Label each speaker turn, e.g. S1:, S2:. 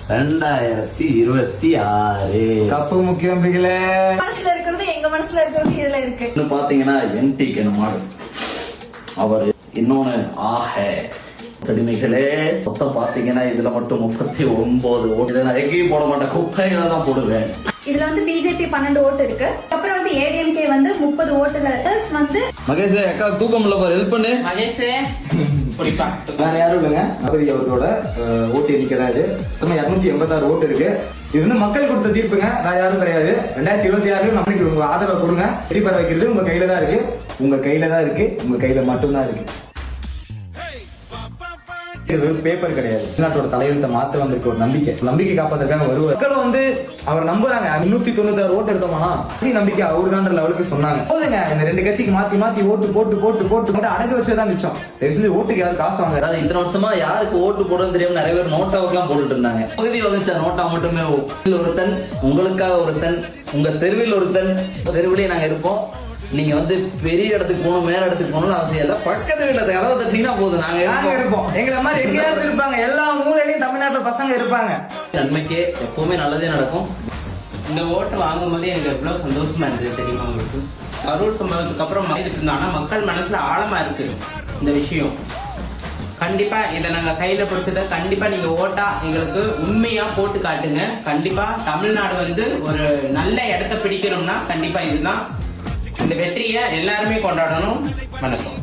S1: 2026
S2: cup முக்கியம் பிகிலே.
S3: மனசுல இருக்கிறது எங்க மனசுல இருக்கிறது இதுல இருக்கு.
S1: பாத்தீங்கன்னா என்டி மாடு அவர் இன்னொன்னு தடிமைகளே மொத்தம் பாத்தீங்கன்னா இதுல மட்டும் 39 ஓட்டு. நான் எங்கேயும் போட மாட்டேன், குப்பைகளை தான் போடுவேன்.
S3: இதுல வந்து பிஜேபி 12 ஓட்டு இருக்கு. அப்புறம் வந்து ஏடிஎம்கே வந்து 30 ஓட்டுல வந்து
S1: மகேஷ் அக்கா தூக்கம் இல்ல பாரு, ஹெல்ப் பண்ணு
S4: மகேஷ்.
S2: வேற யாரும் இல்லைங்க, அபதி அவர்களோட ஓட்டு எண்ணிக்கிறாரு. 286 ஓட்டு இருக்கு. இது வந்து மக்கள் கொடுத்த தீர்ப்புங்க, நான் யாரும் கிடையாது. 2026 நம்மளுக்கு உங்க ஆதரவை கொடுங்க. வெற்றி பெற வைக்கிறது உங்க கையில தான் இருக்கு, உங்க கையில தான் இருக்கு, உங்க கையில மட்டும்தான் இருக்கு. பேப்பர் கிடையாது. நாட்டோட தலைவர்கிட்ட மாத்த வந்திருக்க ஒரு நம்பிக்கை காப்பாத்துக்காக வருவார். மக்கள் வந்து அவர் நம்புறாங்க. 396 ஓட்டு எடுத்தோம்னா நம்பிக்கை அவருதான் லெவலுக்கு சொன்னாங்க. போதுங்க, இந்த 2 கட்சிக்கு மாத்தி ஓட்டு போட்டு அடகு வச்சதான் மிச்சம். தயவுசெய்து ஓட்டுக்கு யாரும் காசு வாங்க.
S1: அதாவது இத்தனை வருஷமா யாருக்கு ஓட்டு போடுறது தெரியாம நிறைய பேர் நோட்டாவுக்கு எல்லாம் போட்டுட்டு இருந்தாங்க. பகுதி வந்துச்சு நோட்டா மட்டுமே. ஒருத்தன் உங்களுக்காக, ஒருத்தன் உங்க தெருவில், ஒருத்தன் தெருவிலேயே நாங்க இருப்போம். நீங்க வந்து பெரிய இடத்துக்கு போகணும், மேல இடத்துக்கு போகணும்னு அவசியம் இல்ல. பக்கத்து வீட்டுல கதவை தட்டினா போதும், நாங்க
S2: இருப்போம். எங்களை மாதிரி எங்கேயாவது இருப்பாங்க. எல்லா மூலையிலையும் தமிழ்நாட்டுல பசங்க இருப்பாங்க.
S1: நன்மைக்கே எப்பவுமே நல்லதே நடக்கும்.
S4: இந்த ஓட்டு வாங்கும் போது எனக்கு எவ்வளவு சந்தோஷமா இருந்தது தெரியுமா உங்களுக்கு? கரூர் சம்பவத்துக்கு அப்புறம் மாறிட்டு இருந்தோம். ஆனா மக்கள் மனசுல ஆழமா இருக்கு இந்த விஷயம். கண்டிப்பா இதை நாங்க கையில பிடிச்சத கண்டிப்பா நீங்க ஓட்டா எங்களுக்கு உண்மையா போட்டு காட்டுங்க. கண்டிப்பா தமிழ்நாடு வந்து ஒரு நல்ல இடத்த பிடிக்கணும்னா கண்டிப்பா இதுதான். இந்த வெற்றியை எல்லாருமே கொண்டாடணும். வணக்கம்.